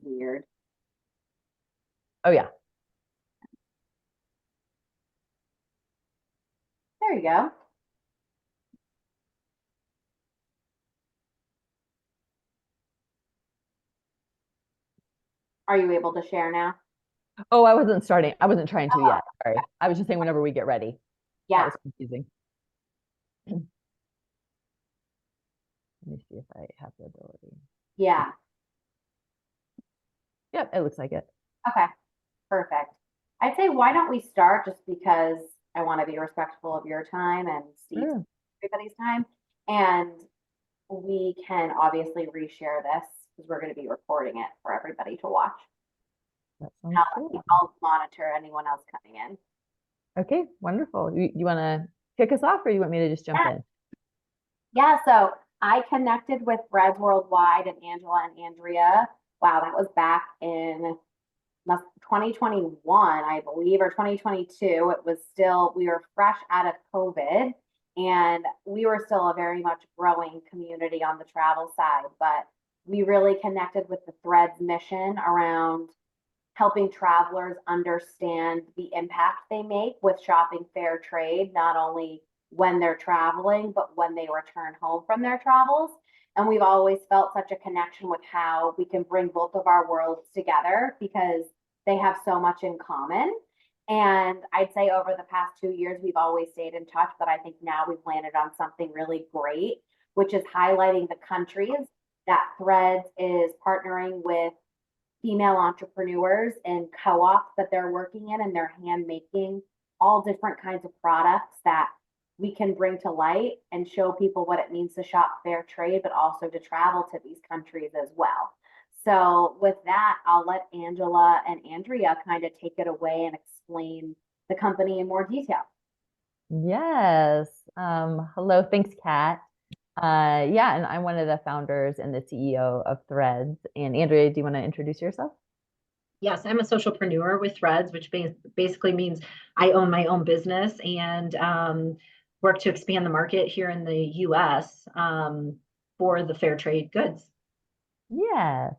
weird. Oh yeah. There you go. Are you able to share now? Oh, I wasn't starting. I wasn't trying to yet. Sorry. I was just saying whenever we get ready. That Yeah, was confusing. Let me see if I have the ability. yeah. Yep, it looks like it. Okay, perfect. I'd say why don't we start just because I want to be respectful of your time and Steve's Sure. everybody's time. And we can obviously reshare this because we're going to be recording it for everybody to watch. That sounds cool. I'll monitor anyone else coming in. Okay, wonderful. You want to kick us off or you want me to just jump Yeah. in? Yeah, so I connected with Threads Worldwide and Angela and Andrea. Wow, that was back in 2021, I believe, or 2022. It was still, we were fresh out of COVID and we were still a very much growing community on the travel side. But we really connected with the Threads mission around helping travelers understand the impact they make with shopping fair trade, not only when they're traveling, but when they return home from their travels. And we've always felt such a connection with how we can bring both of our worlds together because they have so much in common. And I'd say over the past 2 years, we've always stayed in touch, but I think now we've landed on something really great, which is highlighting the countries that Threads is partnering with female entrepreneurs and co-ops that they're working in, and they're hand making all different kinds of products that we can bring to light and show people what it means to shop fair trade, but also to travel to these countries as well. So with that, I'll let Angela and Andrea kind of take it away and explain the company in more detail. Yes. Hello. Thanks, Kat. Yeah, and I'm one of the founders and the CEO of Threads. And Andrea, do you want to introduce yourself? Yes, I'm a socialpreneur with Threads, which basically means I own my own business and work to expand the market here in the US for the fair trade goods. Yeah.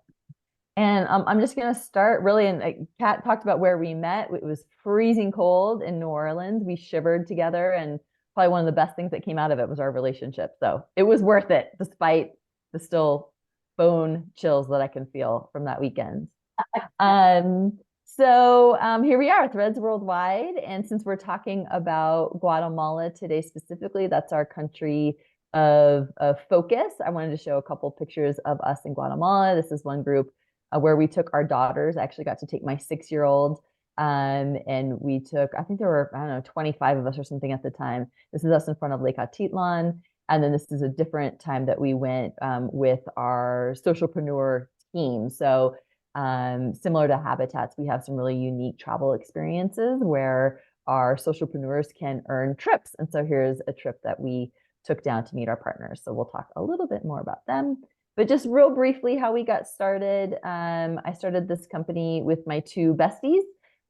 And I'm just going to start really. And Kat talked about where we met. It was freezing cold in New Orleans. We shivered together, and probably one of the best things that came out of it was our relationship. So it was worth it, despite the still bone chills that I can feel from that weekend. Here we are, Threads Worldwide. And since we're talking about Guatemala today specifically, that's our country of focus. I wanted to show a couple pictures of us in Guatemala. This is one group where we took our daughters. I actually got to take my 6-year-old. And we took, I think there were, I don't know, 25 of us or something at the time. This is us in front of Lake Atitlan. And then this is a different time that we went with our socialpreneur team. So similar to Habitats, we have some really unique travel experiences where our socialpreneurs can earn trips. And so here's a trip that we took down to meet our partners. So we'll talk a little bit more about them. But just real briefly, how we got started. I started this company with my two besties,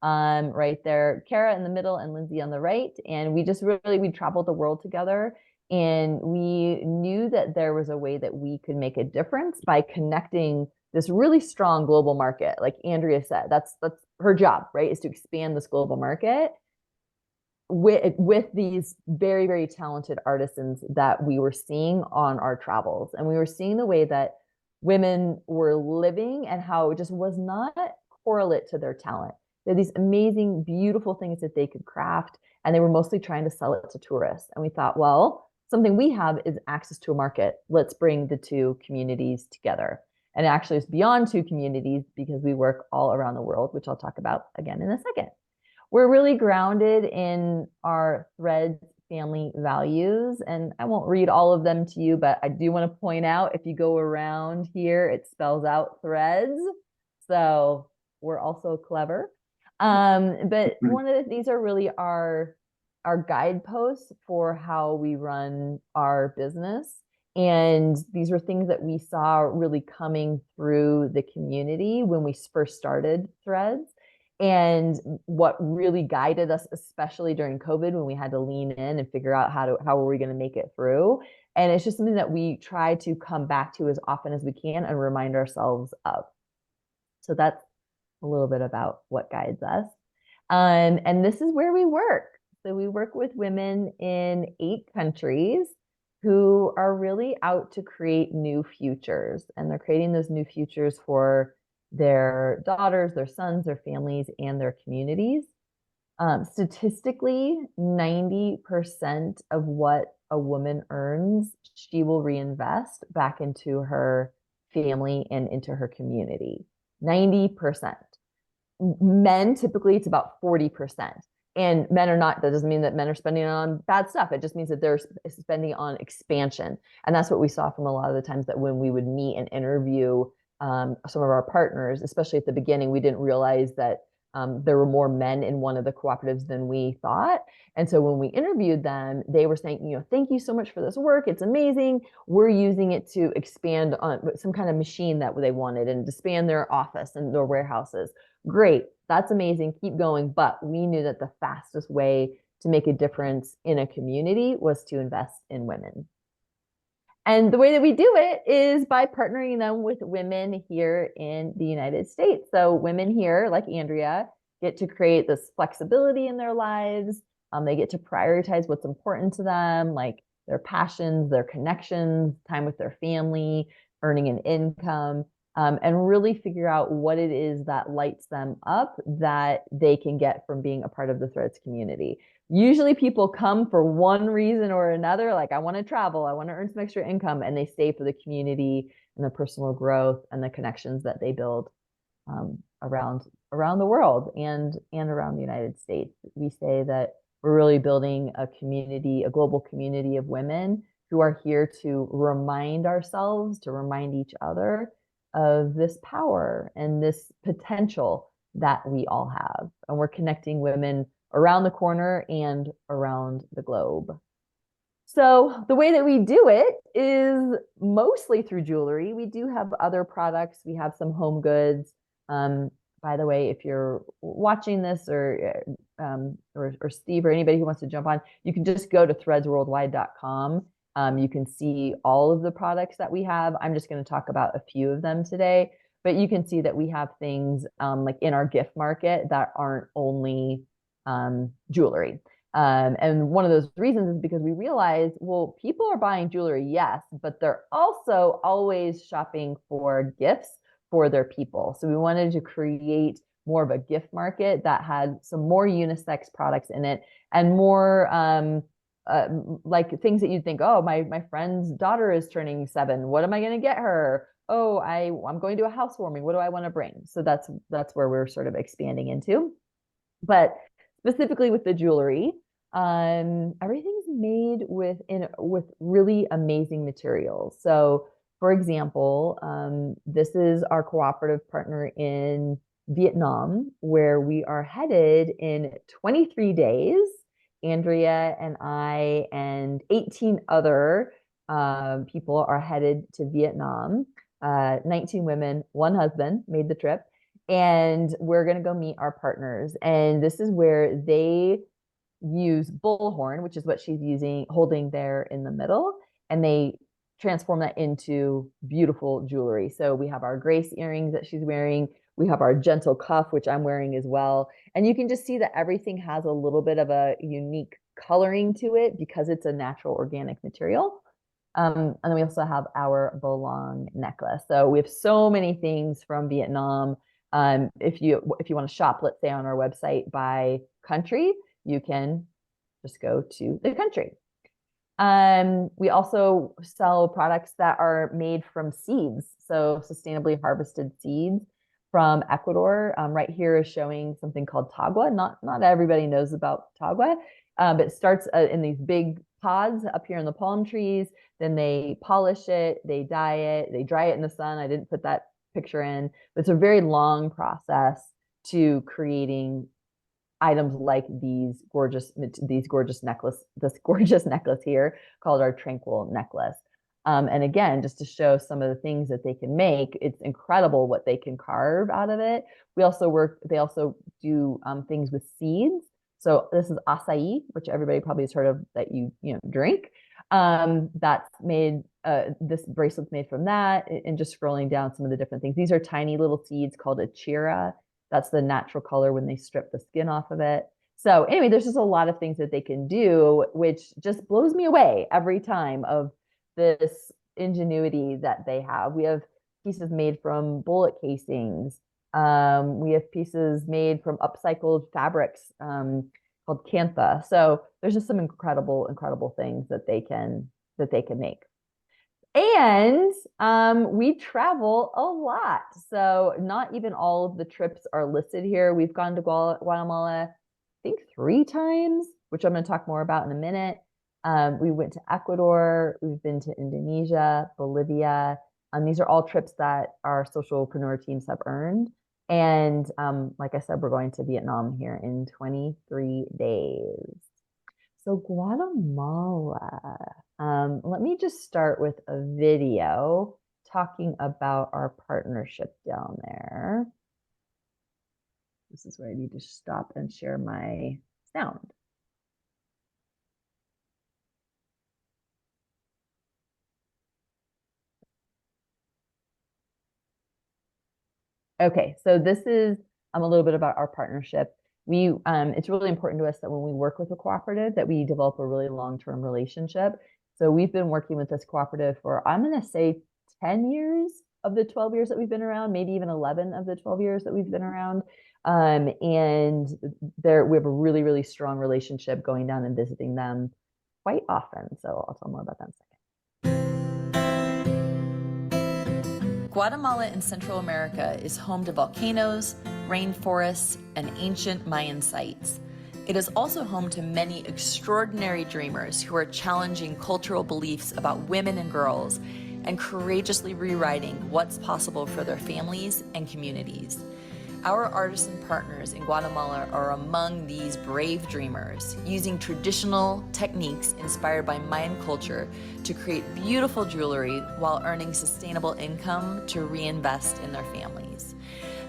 right there, Kara in the middle and Lindsay on the right. And we just really, we traveled the world together. And we knew that there was a way that we could make a difference by connecting this really strong global market. Like Andrea said, that's her job, right? Is to expand this global market with these very, very talented artisans that we were seeing on our travels. And we were seeing the way that women were living and how it just was not correlate to their talent. They had these amazing, beautiful things that they could craft, and they were mostly trying to sell it to tourists. And we thought, well, something we have is access to a market. Let's bring the two communities together. And actually, it's beyond two communities because we work all around the world, which I'll talk about again in a second. We're really grounded in our Threads family values, and I won't read all of them to you, but I do want to point out if you go around here, it spells out Threads. So we're also clever. But these are really our guideposts for how we run our business. And these were things that we saw really coming through the community when we first started Threads. And what really guided us, especially during COVID, when we had to lean in and figure out how were we going to make it through. And it's just something that we try to come back to as often as we can and remind ourselves of. So that's a little bit about what guides us. And this is where we work. So we work with women in 8 countries who are really out to create new futures. And they're creating those new futures for their daughters, their sons, their families, and their communities. Statistically, 90% of what a woman earns, she will reinvest back into her family and into her community. 90%. Men, typically, it's about 40%. And men are not, that doesn't mean that men are spending on bad stuff. It just means that they're spending on expansion. And that's what we saw from a lot of the times that when we would meet and interview some of our partners, especially at the beginning, we didn't realize that there were more men in one of the cooperatives than we thought. And so when we interviewed them, they were saying, thank you so much for this work. It's amazing. We're using it to expand on some kind of machine that they wanted and to expand their office and their warehouses. Great. That's amazing. Keep going. But we knew that the fastest way to make a difference in a community was to invest in women. And the way that we do it is by partnering them with women here in the United States. So women here, like Andrea, get to create this flexibility in their lives. They get to prioritize what's important to them, like their passions, their connections, time with their family, earning an income, and really figure out what it is that lights them up that they can get from being a part of the Threads community. Usually people come for one reason or another, like I want to travel, I want to earn some extra income, and they stay for the community and the personal growth and the connections that they build around the world and around the United States. We say that we're really building a community, a global community of women who are here to remind ourselves, to remind each other of this power and this potential that we all have. And we're connecting women around the corner and around the globe. So the way that we do it is mostly through jewelry. We do have other products. We have some home goods. By the way, if you're watching this or Steve or anybody who wants to jump on, you can just go to threadsworldwide.com. You can see all of the products that we have. I'm just going to talk about a few of them today, but you can see that we have things like in our gift market that aren't only jewelry. And one of those reasons is because we realize, well, people are buying jewelry, yes, but they're also always shopping for gifts for their people. So we wanted to create more of a gift market that had some more unisex products in it and more like things that you'd think, oh, my friend's daughter is turning 7. What am I going to get her? Oh, I'm going to a housewarming. What do I want to bring? So that's where we're sort of expanding into. But specifically with the jewelry, everything's made with really amazing materials. So for example, this is our cooperative partner in Vietnam, where we are headed in 23 days. Andrea and I and 18 other people are headed to Vietnam. 19 women, 1 husband made the trip. And we're going to go meet our partners. And this is where they use bullhorn, which is what she's holding there in the middle. And they transform that into beautiful jewelry. So we have our Grace earrings that she's wearing. We have our gentle cuff, which I'm wearing as well. And you can just see that everything has a little bit of a unique coloring to it because it's a natural organic material. And then we also have our Bolong necklace. So we have so many things from Vietnam. If you want to shop, let's say on our website by country, you can just go to the country. We also sell products that are made from seeds, so sustainably harvested seeds from Ecuador. Right here is showing something called tagua. Not everybody knows about tagua, but it starts in these big pods up here in the palm trees. Then they polish it, they dye it, they dry it in the sun. I didn't put that picture in, but it's a very long process to creating items like this gorgeous necklace here called our Tranquil necklace. And again, just to show some of the things that they can make, it's incredible what they can carve out of it. They also do things with seeds. So this is acai, which everybody probably has heard of that you drink. That's made, this bracelet's made from that. And just scrolling down some of the different things. These are tiny little seeds called a chira. That's the natural color when they strip the skin off of it. So anyway, there's just a lot of things that they can do, which just blows me away every time of this ingenuity that they have. We have pieces made from bullet casings. We have pieces made from upcycled fabrics called Cantha. So there's just some incredible, incredible things that they can make. And we travel a lot. So not even all of the trips are listed here. We've gone to Guatemala, I think 3 times, which I'm going to talk more about in a minute. We went to Ecuador. We've been to Indonesia, Bolivia. These are all trips that our socialpreneur teams have earned. And like I said, we're going to Vietnam here in 23 days. So Guatemala, let me just start with a video talking about our partnership down there. This is where I need to stop and share my sound. Okay, so this is a little bit about our partnership. It's really important to us that when we work with a cooperative that we develop a really long-term relationship. So we've been working with this cooperative for, I'm going to say 10 years of the 12 years that we've been around, maybe even 11 of the 12 years that we've been around. And we have a really, really strong relationship, going down and visiting them quite often. So I'll tell more about that in a second. Guatemala in Central America is home to volcanoes, rainforests, and ancient Mayan sites. It is also home to many extraordinary dreamers who are challenging cultural beliefs about women and girls and courageously rewriting what's possible for their families and communities. Our artisan partners in Guatemala are among these brave dreamers, using traditional techniques inspired by Mayan culture to create beautiful jewelry while earning sustainable income to reinvest in their families.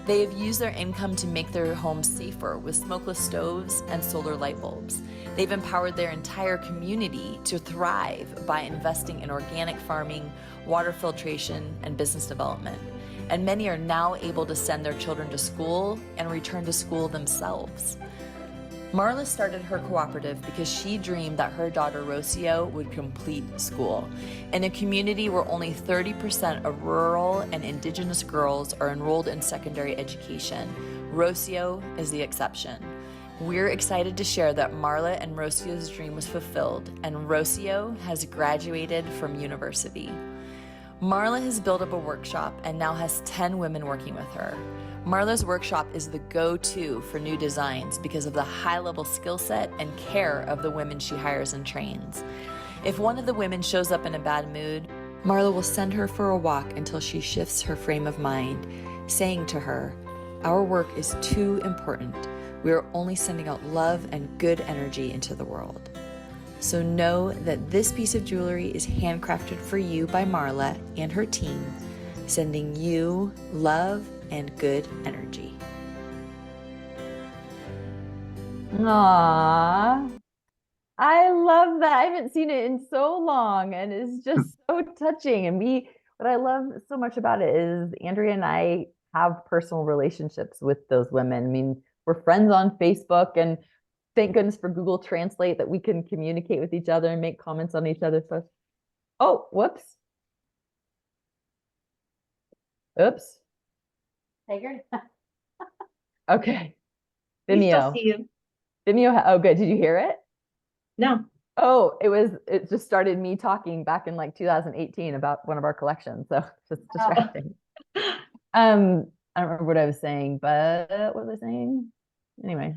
They have used their income to make their homes safer with smokeless stoves and solar light bulbs. They've empowered their entire community to thrive by investing in organic farming, water filtration, and business development. And many are now able to send their children to school and return to school themselves. Marla started her cooperative because she dreamed that her daughter Rocio would complete school. In a community where only 30% of rural and indigenous girls are enrolled in secondary education, Rocio is the exception. We're excited to share that Marla and Rocio's dream was fulfilled, and Rocio has graduated from university. Marla has built up a workshop and now has 10 women working with her. Marla's workshop is the go-to for new designs because of the high-level skill set and care of the women she hires and trains. If one of the women shows up in a bad mood, Marla will send her for a walk until she shifts her frame of mind, saying to her, "Our work is too important. We are only sending out love and good energy into the world." So know that this piece of jewelry is handcrafted for you by Marla and her team, sending you love and good energy. Aww. I love that. I haven't seen it in so long, and it's just so touching. And what I love so much about it is Andrea and I have personal relationships with those women. I mean, we're friends on Facebook, and thank goodness for Google Translate that we can communicate with each other and make comments on each other's stuff. Oh, whoops. Oops. Figured. Okay. We still Vimeo. see you. Vimeo. Oh, good. Did you hear it? No. Oh, it just started me talking back in like 2018 about one of our collections. So just distracting. I don't remember what I was saying, but what was I saying? Anyway.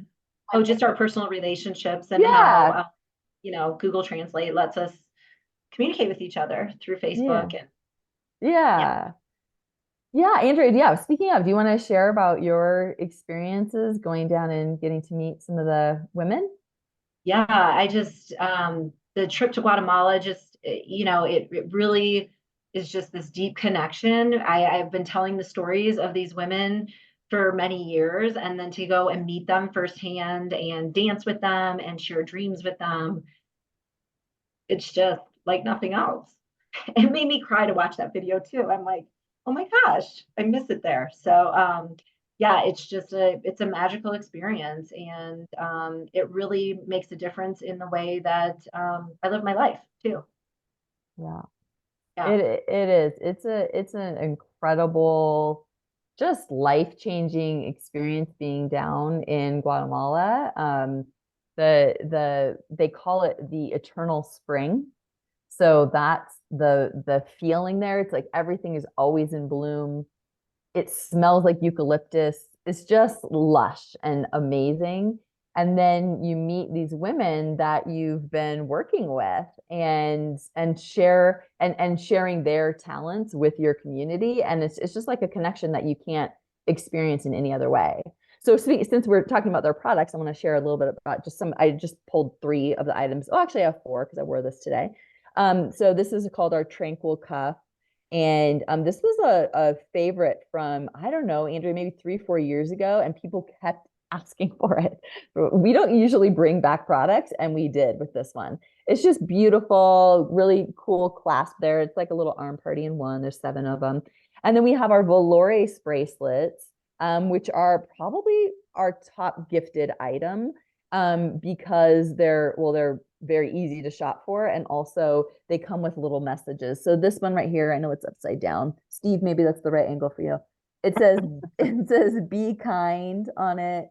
Oh, just our personal relationships and Yeah. how, Google Translate lets us communicate with each other through Facebook. Yeah. Yeah, Andrea, yeah. Speaking of, do you want to share about your experiences going down and getting to meet some of the women? Yeah, I just the trip to Guatemala just it really is just this deep connection. I've been telling the stories of these women for many years, and then to go and meet them firsthand and dance with them and share dreams with them, it's just like nothing else. It made me cry to watch that video too. I'm like, oh my gosh, I miss it there. So yeah, it's a magical experience, and it really makes a difference in the way that I live my life too. Yeah. Yeah. It is. It's an incredible, just life-changing experience being down in Guatemala. They call it the eternal spring. So that's the feeling there. It's like everything is always in bloom. It smells like eucalyptus. It's just lush and amazing. And then you meet these women that you've been working with and sharing their talents with your community. And it's just like a connection that you can't experience in any other way. So since we're talking about their products, I want to share a little bit about I just pulled 3 of the items. Oh, actually I have 4 because I wore this today. So this is called our Tranquil Cuff. And this was a favorite from, I don't know, Andrea, maybe 3, 4 years ago, and people kept asking for it. We don't usually bring back products, and we did with this one. It's just beautiful, really cool clasp there. It's like a little arm party in one. There's 7 of them. And then we have our Valores bracelets, which are probably our top gifted item because they're very easy to shop for. And also they come with little messages. So this one right here, I know it's upside down. Steve, maybe that's the right angle for you. It says, it says, be kind on it.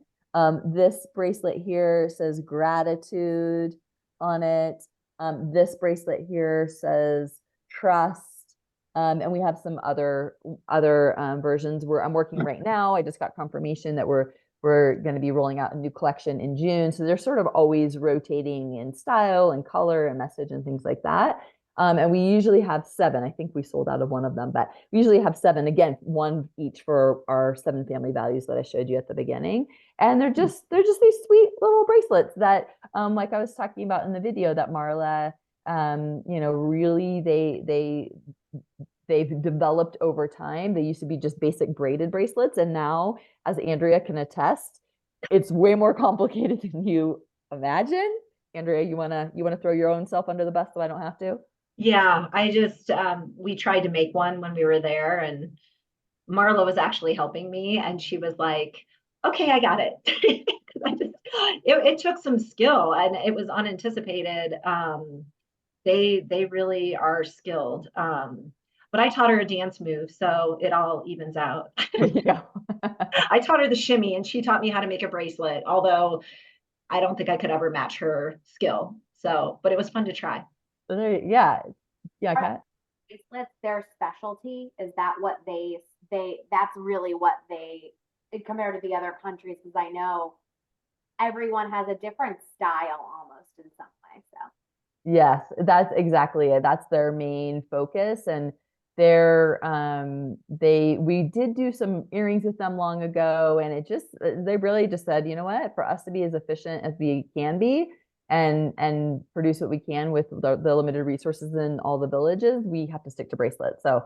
This bracelet here says gratitude on it. This bracelet here says trust. And we have some other versions where I'm working right now. I just got confirmation that we're going to be rolling out a new collection in June. So they're sort of always rotating in style and color and message and things like that. And we usually have 7. I think we sold out of one of them, but we usually have 7. Again, 1 each for our 7 family values that I showed you at the beginning. And they're just these sweet little bracelets that, like I was talking about in the video, that Marla, really they've developed over time. They used to be just basic braided bracelets, and now, as Andrea can attest, it's way more complicated than you imagine. Andrea, you wanna throw your own self under the bus so I don't have to? Yeah, I just we tried to make one when we were there, and Marla was actually helping me, and she was like, "Okay, I got it." It took some skill, and it was unanticipated. They really are skilled. But I taught her a dance move, so it all evens out. There you go. I taught her the shimmy, and she taught me how to make a bracelet, although I don't think I could ever match her skill. So, but it was fun to try. Yeah, yeah, Kat. Bracelets, their specialty is that what that's really what they compared to the other countries, because I know everyone has a different style almost in some way. So Yes, that's exactly it. That's their main focus. And we did do some earrings with them long ago, and they really just said, you know what, for us to be as efficient as we can be and produce what we can with the limited resources in all the villages, we have to stick to bracelets. So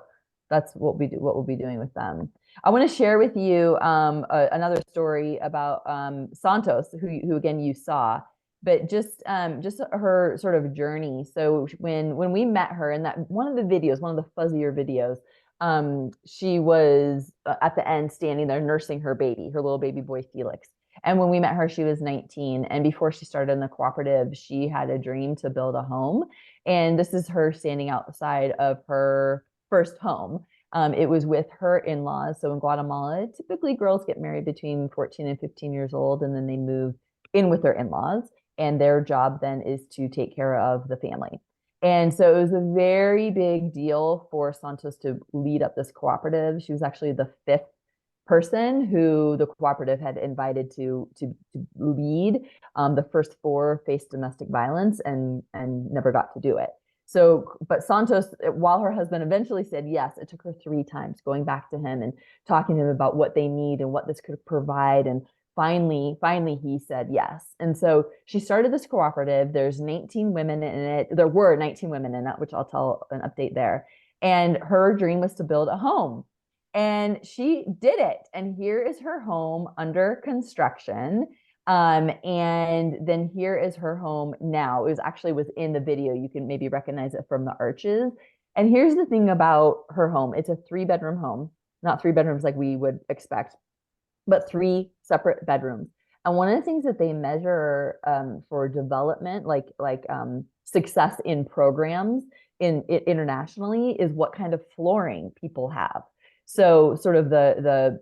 that's what we'll be doing with them. I want to share with you another story about Santos, who again you saw, but just her sort of journey. So when we met her in that one of the videos, one of the fuzzier videos, she was at the end standing there nursing her baby, her little baby boy Felix. And when we met her, she was 19. And before she started in the cooperative, she had a dream to build a home. And this is her standing outside of her first home. It was with her in-laws. So in Guatemala, typically girls get married between 14 and 15 years old, and then they move in with their in-laws. And their job then is to take care of the family. And so it was a very big deal for Santos to lead up this cooperative. She was actually the 5th person who the cooperative had invited to lead. The first 4 faced domestic violence and never got to do it. So, but Santos, while her husband eventually said yes, it took her 3 times going back to him and talking to him about what they need and what this could provide. And finally he said yes. And so she started this cooperative. There's 19 women in it. There were 19 women in it, which I'll tell an update there. And her dream was to build a home. And she did it. And here is her home under construction. And then here is her home now. It was actually within the video. You can maybe recognize it from the arches. And here's the thing about her home. It's a 3-bedroom home, not 3 bedrooms like we would expect, but 3 separate bedrooms. And one of the things that they measure for development, success in programs internationally, is what kind of flooring people have. So sort of the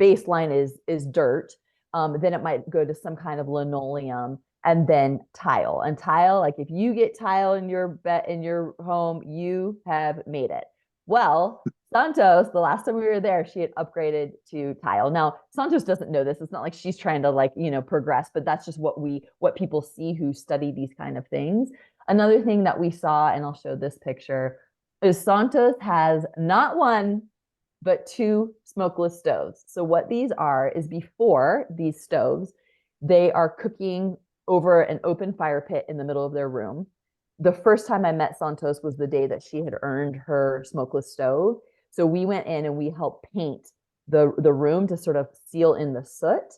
baseline is dirt. Then it might go to some kind of linoleum and then tile. And tile, like if you get tile in your home, you have made it. Well, Santos, the last time we were there, she had upgraded to tile. Now, Santos doesn't know this. It's not like she's trying to progress, but that's just what people see who study these kind of things. Another thing that we saw, and I'll show this picture, is Santos has not one, but 2 smokeless stoves. So what these are is, before these stoves, they are cooking over an open fire pit in the middle of their room. The first time I met Santos was the day that she had earned her smokeless stove. So we went in and we helped paint the room to sort of seal in the soot.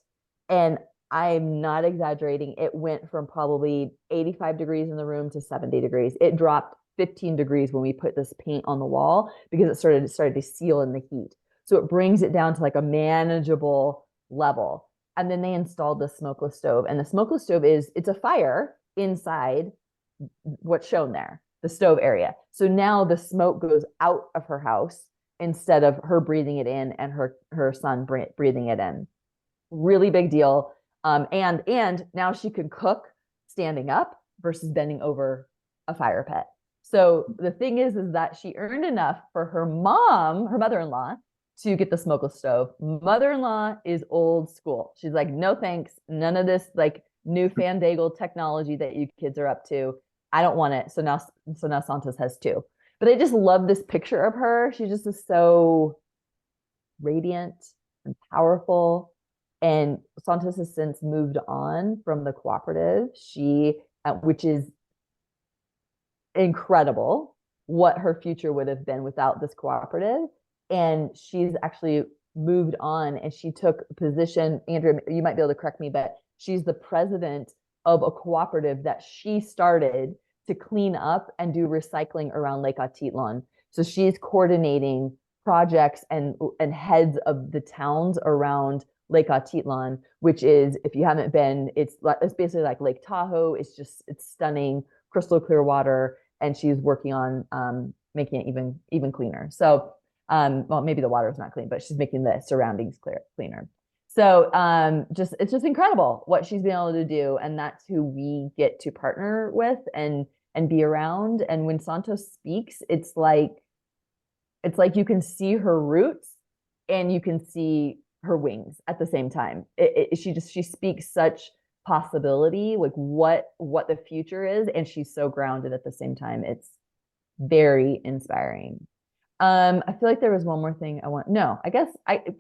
And I'm not exaggerating. It went from probably 85 degrees in the room to 70 degrees. It dropped 15 degrees when we put this paint on the wall because it started to seal in the heat. So it brings it down to like a manageable level. And then they installed the smokeless stove. And the smokeless stove it's a fire inside what's shown there, the stove area. So now the smoke goes out of her house instead of her breathing it in and her son breathing it in. Really big deal. And now she can cook standing up versus bending over a fire pit. So the thing is that she earned enough for her mother-in-law, to get the smokeless stove. Mother-in-law is old school. She's like, no thanks, none of this like new fandangled technology that you kids are up to. I don't want it. So now Santos has 2. But I just love this picture of her. She just is so radiant and powerful. And Santos has since moved on from the cooperative. Which is incredible, what her future would have been without this cooperative. And she's actually moved on, and she took a position. Andrea, you might be able to correct me, but she's the president of a cooperative that she started to clean up and do recycling around Lake Atitlan. So she's coordinating projects and heads of the towns around Lake Atitlan, which is, if you haven't been, it's basically like Lake Tahoe. It's stunning, crystal clear water, and she's working on making it even cleaner. So, well, maybe the water is not clean, but she's making the surroundings cleaner. So, it's just incredible what she's been able to do, and that's who we get to partner with and be around. And when Santos speaks, it's like you can see her roots and you can see her wings at the same time. She speaks such possibility, like what the future is, and she's so grounded at the same time. It's very inspiring. I feel like there was one more thing I guess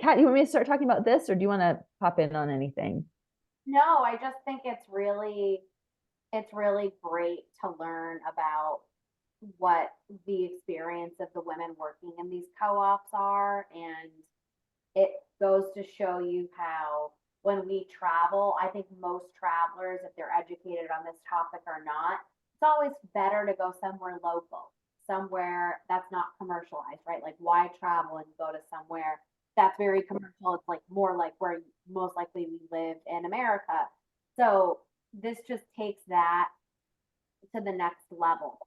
Kat, you want me to start talking about this, or do you want to pop in on anything? No, I just think it's really great to learn about what the experience of the women working in these co-ops are. And it goes to show you how, when we travel, I think most travelers, if they're educated on this topic or not, it's always better to go somewhere local, somewhere that's not commercialized, right? Like, why travel and go to somewhere that's very commercial? It's like more like where most likely we lived in America. So this just takes that to the next level,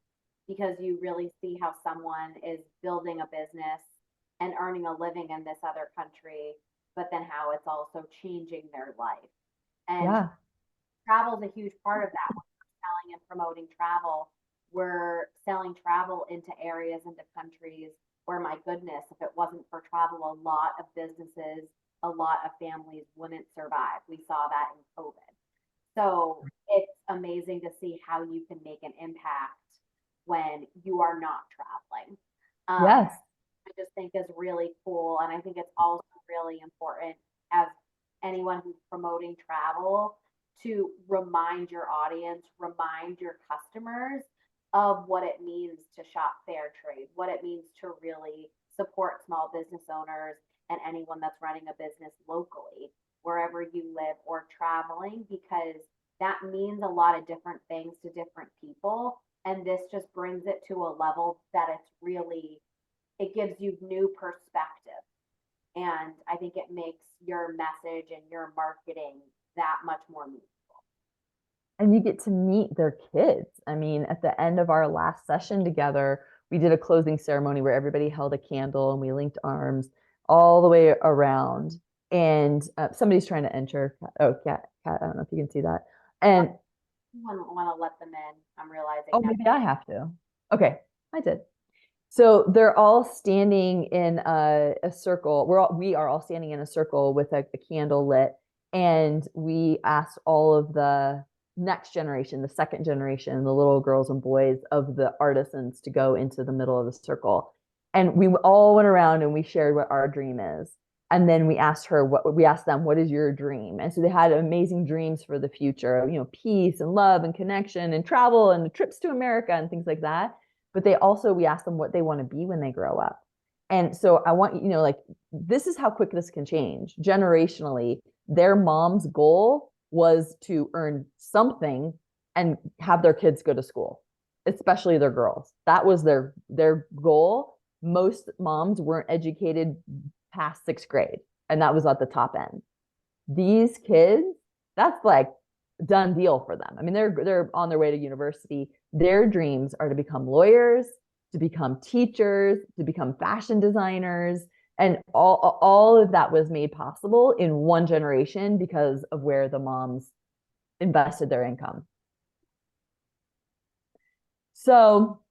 because you really see how someone is building a business and earning a living in this other country, but then how it's also changing their life. And Yeah. travel is a huge part of that. When we're selling and promoting travel, we're selling travel into areas, into countries where, my goodness, if it wasn't for travel, a lot of businesses, a lot of families wouldn't survive. We saw that in COVID. So it's amazing to see how you can make an impact when you are not traveling. Yes. I just think is really cool. And I think it's also really important, as anyone who's promoting travel, to remind your audience, remind your customers of what it means to shop fair trade, what it means to really support small business owners and anyone that's running a business locally, wherever wherever you live or traveling, because that means a lot of different things to different people. And this just brings it to a level that it's really, it gives you new perspective. And I think it makes your message and your marketing that much more meaningful. And you get to meet their kids. I mean, at the end of our last session together, we did a closing ceremony where everybody held a candle and we linked arms all the way around. And somebody's trying to enter. Oh, cat, I don't know if you can see that. And Want to let them in. I'm realizing. oh, maybe I have to. Okay, I did. So they're all standing in a circle. We are all standing in a circle with a candle lit, and we asked all of the next generation, the second generation, the little girls and boys of the artisans to go into the middle of the circle. And we all went around and we shared what our dream is. And then we asked them, what is your dream? And so they had amazing dreams for the future, peace and love and connection and travel and trips to America and things like that. But we asked them what they want to be when they grow up. And so I want, this is how quick this can change generationally. Their mom's goal was to earn something and have their kids go to school, especially their girls. That was their goal. Most moms weren't educated past 6th grade, and that was at the top end. These kids, that's like done deal for them. I mean, they're on their way to university. Their dreams are to become lawyers, to become teachers, to become fashion designers. And all of that was made possible in one generation because of where the moms invested their income. So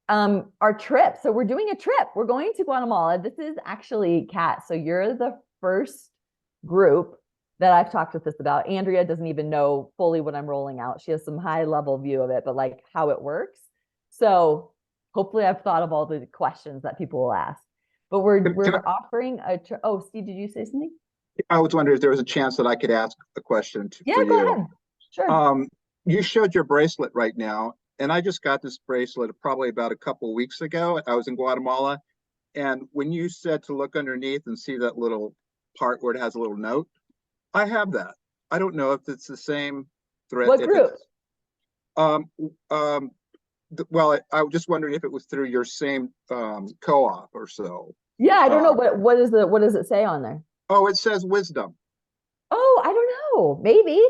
our trip. So we're doing a trip. We're going to Guatemala. This is actually Kat. So you're the first group that I've talked with this about. Andrea doesn't even know fully what I'm rolling out. She has some high level view of it, but like how it works. So hopefully I've thought of all the questions that people will ask. But we're offering a oh, Steve, did you say something? I was wondering if there was a chance that I could ask a question for you. Go ahead. Sure. You showed your bracelet right now, and I just got this bracelet probably about a couple of weeks ago. I was in Guatemala, and when you said to look underneath and see that little part where it has a little note, I have that. I don't know if it's the same thread. What group? Well, I was just wondering if it was through your same co-op or so. Yeah, I don't know. What does it say on there? Oh, it says wisdom. Oh, I don't know. Maybe.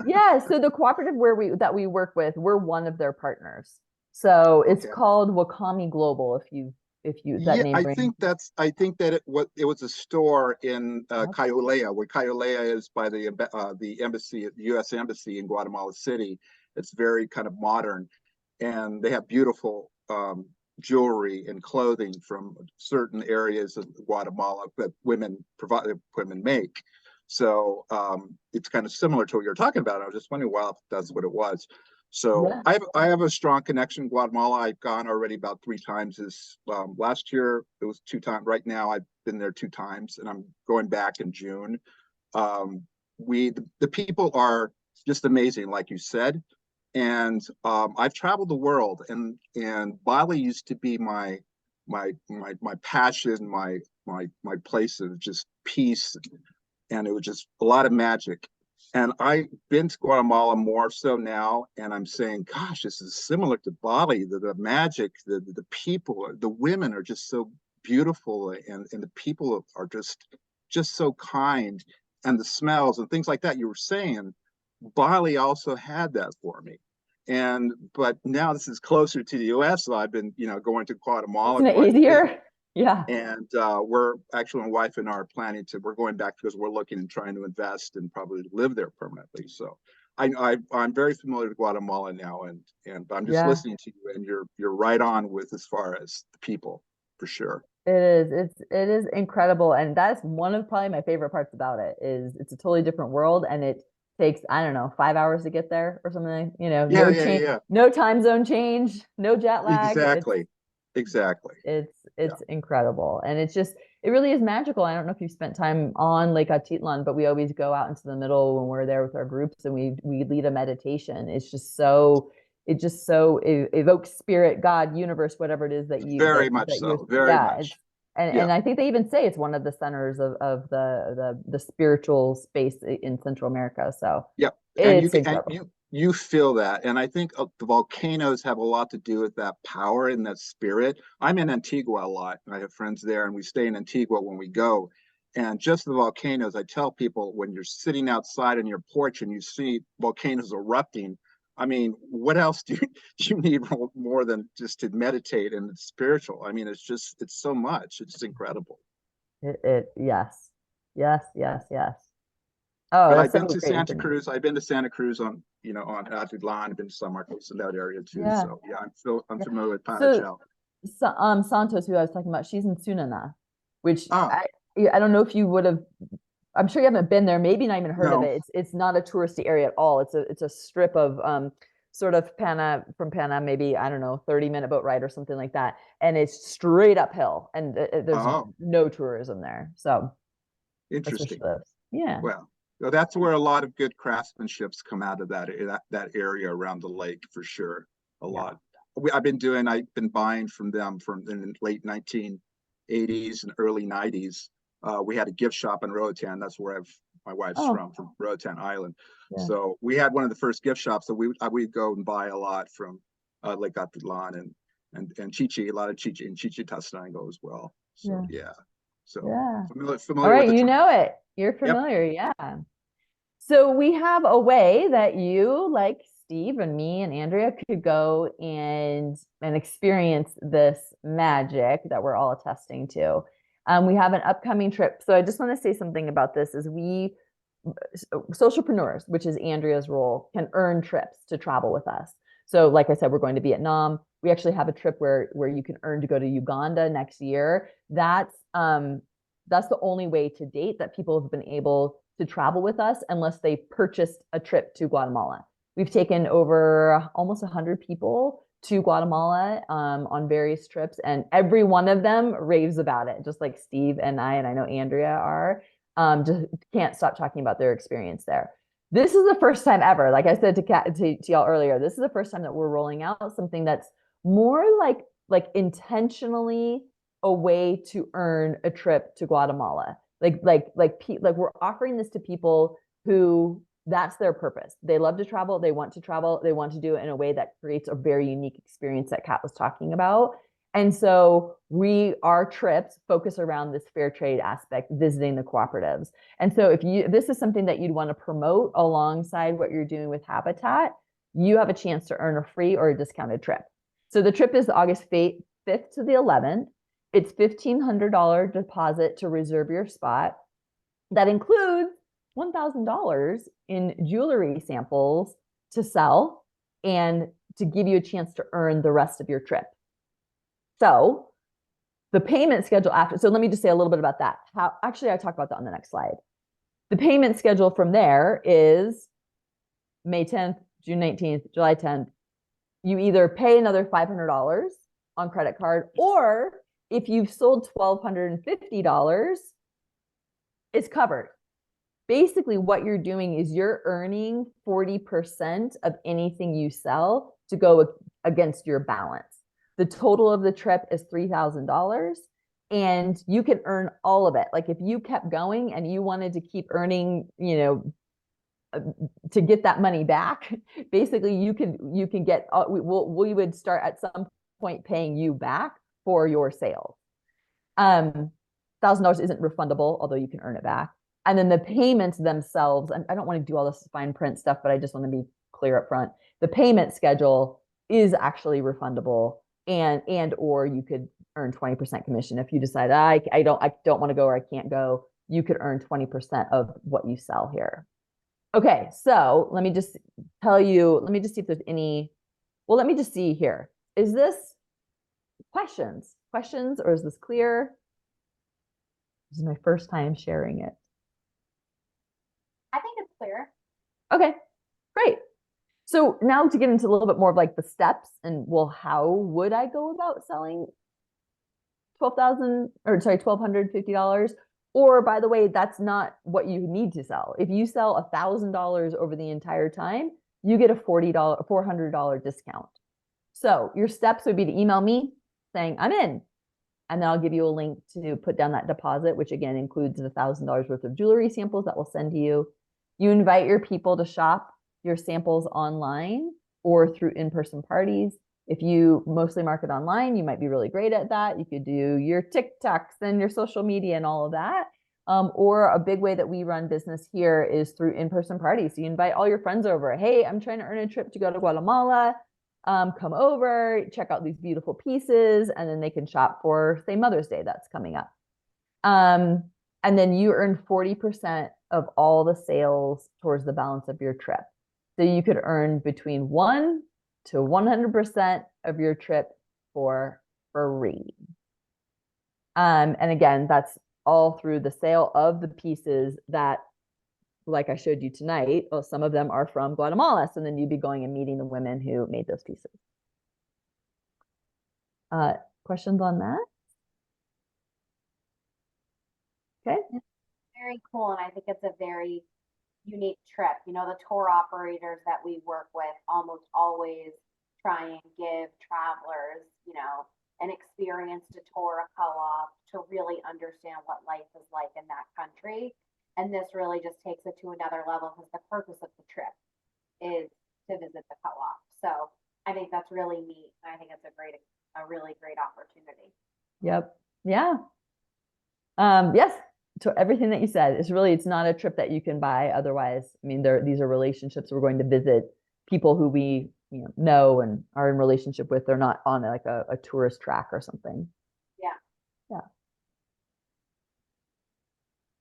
Yeah. So the cooperative that we work with, we're one of their partners. So it's called Wakami Global. If you that name. I think that it was a store in Cayolea, where Cayolea is by the embassy, the U.S. embassy in Guatemala City. It's very kind of modern, and they have beautiful jewelry and clothing from certain areas of Guatemala that women make. So it's kind of similar to what you're talking about. I was just wondering, well, if that's what it was. So yeah. I have a strong connection in Guatemala. I've gone already about 3 times. Last year it was 2 times. Right now I've been there 2 times, and I'm going back in June. The people are just amazing, like you said. And I've traveled the world, and Bali used to be my passion, my place of just peace, and it was just a lot of magic. And I've been to Guatemala more so now, and I'm saying, gosh, this is similar to Bali. The magic, the people, the women are just so beautiful, and the people are just so kind, and the smells and things like that you were saying. Bali also had that for me. But now this is closer to the US, so I've been, going to Guatemala. Isn't it easier? Yeah. And we're actually, my wife and I are planning we're going back because we're looking and trying to invest and probably live there permanently. So I'm very familiar with Guatemala now, but I'm just listening to you, and you're right on with as far as the people, for sure. It is incredible. And that's one of probably my favorite parts about it is it's a totally different world, and it takes, I don't know, 5 hours to get there or something, no time zone change, no jet lag. Exactly. It's incredible. And it really is magical. I don't know if you've spent time on Lake Atitlan, but we always go out into the middle when we're there with our groups, and we lead a meditation. It evokes spirit, God, universe, whatever it is that you very much so. Very much. And I think they even say it's one of the centers of the spiritual space in Central America. So Yep. it's incredible. You feel that. And I think the volcanoes have a lot to do with that power and that spirit. I'm in Antigua a lot. I have friends there, and we stay in Antigua when we go. And just the volcanoes, I tell people, when you're sitting outside on your porch and you see volcanoes erupting, I mean, what else do you need more than just to meditate and it's spiritual? I mean, it's so much. It's incredible. Yes. Yes, yes, yes. Oh, But that's I've been so to great Santa information. Cruz. I've been to Santa Cruz on Atitlan. I've been to San Marcos in that area too. Yeah. So yeah, I'm Yeah. familiar with So, Panajel. Santos, who I was talking about, she's in Sunana, which Ah, I don't know if you would have. I'm sure you haven't been there, maybe not even heard of no. it. It's not a touristy area at all. It's a strip of sort of from Pana, maybe, I don't know, 30-minute boat ride or something like that. And it's straight uphill, and there's Oh, no tourism there. So that's where she interesting. lives. Yeah. Well, that's where a lot of good craftsmanships come out of that area around the lake for sure. A Yeah. lot. I've been buying from them from the late 1980s and early 90s. We had a gift shop in Roatan. That's where my wife's Oh, from Roatan Island. yeah. So we had one of the first gift shops that we'd go and buy a lot from Lake Atitlan and Chichi, a lot of Chichi and Chichitastango as well. So yeah. So Yeah. All familiar with right, the you know terms. it. You're Yep. familiar. Yeah. So we have a way that you, like Steve and me and Andrea, could go and experience this magic that we're all attesting to. We have an upcoming trip. So I just want to say something about this is socialpreneurs, which is Andrea's role, can earn trips to travel with us. So like I said, we're going to Vietnam. We actually have a trip where you can earn to go to Uganda next year. That's the only way to date that people have been able to travel with us unless they purchased a trip to Guatemala. We've taken over almost 100 people to Guatemala on various trips, and every one of them raves about it, just like Steve and I know Andrea are. Just can't stop talking about their experience there. This is the first time ever, like I said to y'all earlier, this is the first time that we're rolling out something that's more like intentionally a way to earn a trip to Guatemala. Like we're offering this to people who that's their purpose. They love to travel. They want to travel. They want to do it in a way that creates a very unique experience that Kat was talking about. And so our trips focus around this fair trade aspect, visiting the cooperatives. And so if this is something that you'd want to promote alongside what you're doing with Habitat, you have a chance to earn a free or a discounted trip. So the trip is August 5th to the 11th. It's $1,500 deposit to reserve your spot. That includes $1,000 in jewelry samples to sell and to give you a chance to earn the rest of your trip. So the payment schedule after, so let me just say a little bit about that. Actually, I talk about that on the next slide. The payment schedule from there is May 10th, June 19th, July 10th. You either pay another $500 on credit card, or if you've sold $1,250, it's covered. Basically, what you're doing is you're earning 40% of anything you sell to go against your balance. The total of the trip is $3,000, and you can earn all of it. Like if you kept going and you wanted to keep earning, to get that money back, basically you can get, we would start at some point paying you back for your sales. $1,000 isn't refundable, although you can earn it back. And then the payments themselves, and I don't want to do all this fine print stuff, but I just want to be clear up front. The payment schedule is actually refundable, or you could earn 20% commission. If you decide I don't want to go or I can't go, you could earn 20% of what you sell here. Okay, so let me just see if there's any, well, let me just see here. Is this questions, or is this clear? This is my first time sharing it. I think it's clear. Okay, great. So now to get into a little bit more of like the steps and, well, how would I go about selling $1,250? Or, by the way, that's not what you need to sell. If you sell $1,000 over the entire time, you get a $400 discount. So your steps would be to email me saying, I'm in. And then I'll give you a link to put down that deposit, which again includes the $1,000 worth of jewelry samples that we'll send to you. You invite your people to shop your samples online or through in-person parties. If you mostly market online, you might be really great at that. You could do your TikToks and your social media and all of that. Or a big way that we run business here is through in-person parties. So you invite all your friends over. Hey, I'm trying to earn a trip to go to Guatemala. Come over, check out these beautiful pieces, and then they can shop for, say, Mother's Day that's coming up. And then you earn 40% of all the sales towards the balance of your trip. So you could earn between 1 to 100% of your trip for free. And again, that's all through the sale of the pieces that, like I showed you tonight, well, some of them are from Guatemala. So then you'd be going and meeting the women who made those pieces. Questions on that? Okay. Very cool. And I think it's a very unique trip. You know, the tour operators that we work with almost always try and give travelers, you know, an experience to tour a co-op, to really understand what life is like in that country. And this really just takes it to another level because the purpose of the trip is to visit the co-op. So I think that's really neat. I think it's a really great opportunity. Yep. Yeah. Yes. So everything that you said is really, it's not a trip that you can buy otherwise. I mean, these are relationships. We're going to visit people who we know and are in relationship with. They're not on like a tourist track or something. Yeah. Yeah.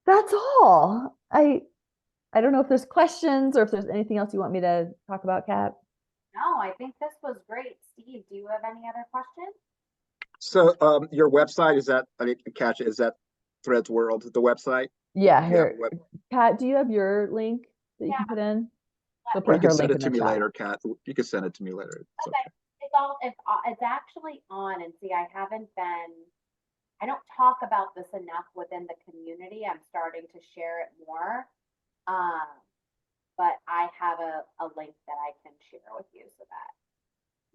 That's all. I don't know if there's questions or if there's anything else you want me to talk about, Kat. No, I think this was great. Steve, do you have any other questions? So your website, is that, I didn't catch it, is that Threads World, the website? Yeah, You have here. a web- Kat, do you have your link that you Yeah. can put in? She'll Let Or me- you put her can send link it in to the me chat. later, Kat. You can send it to me later. It's Okay. It's actually on, and see, I don't talk about this enough within the community. I'm starting to share it more. But I have a link that I can share with you so that.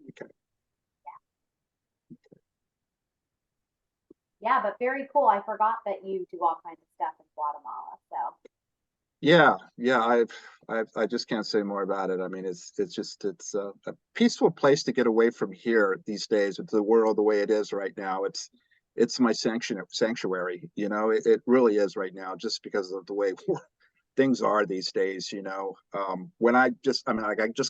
Okay. Yeah, but very cool. I forgot that you do all kinds of stuff in Guatemala. So Yeah. I just can't say more about it. I mean, it's a peaceful place to get away from here these days with the world the way it is right now. It's my sanctuary. You know, it really is right now, just because of the way things are these days. You know, I just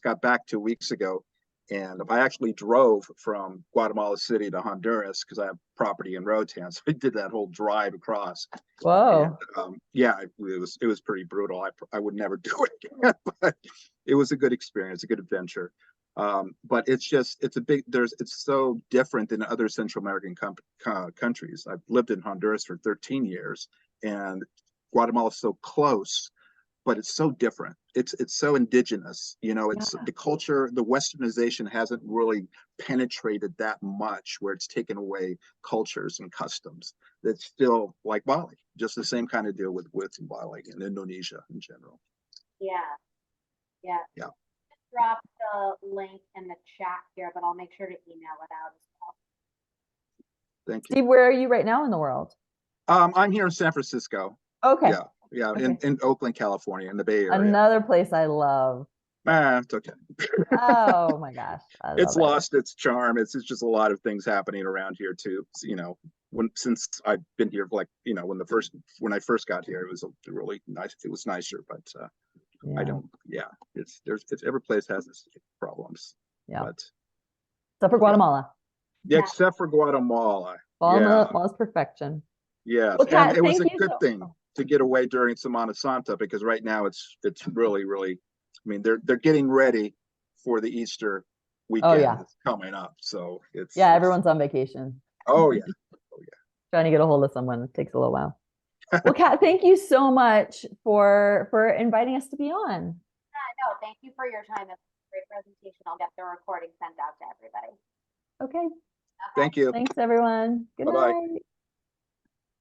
got back 2 weeks ago, and I actually drove from Guatemala City to Honduras because I have property in Rotan, so I did that whole drive across. Whoa. And, yeah, it was pretty brutal. I would never do it again, but it was a good experience, a good adventure. But it's so different than other Central American countries. I've lived in Honduras for 13 years, and Guatemala is so close, but it's so different. It's so indigenous. You know, it's the culture, the westernization hasn't really penetrated that much where it's taken away cultures and customs. It's still like Bali, just the same kind of deal with Bali and Indonesia in general. yeah. Yeah. Drop the link in the chat here, but I'll make sure to email it out as well. Thank you. Steve, where are you right now in the world? I'm here in San Francisco. Okay. Yeah, Okay. in Oakland, California, in the Bay Area. Another place I love. It's okay. Oh my gosh. It's lost its charm. It's just a lot of things happening around here too. You know, since I've been here, like, you know, when I first got here, it was really nice. It was nicer, but every place has its problems. Yeah. But except for Guatemala. yeah, except for Guatemala. Guatemala's perfection. Yes, well, Kat, and it was a good so thing to get away during Semana Santa, because right now it's really, I mean, they're getting ready for the Easter weekend that's coming up. So everyone's on vacation. Oh yeah. Trying to get a hold of someone takes a little while. Well, Kat, thank you so much for inviting us to be on. No, thank you for your time. It's a great presentation. I'll get the recording sent out to everybody. Okay. Thank you. Thanks, everyone. Good Bye-bye. night.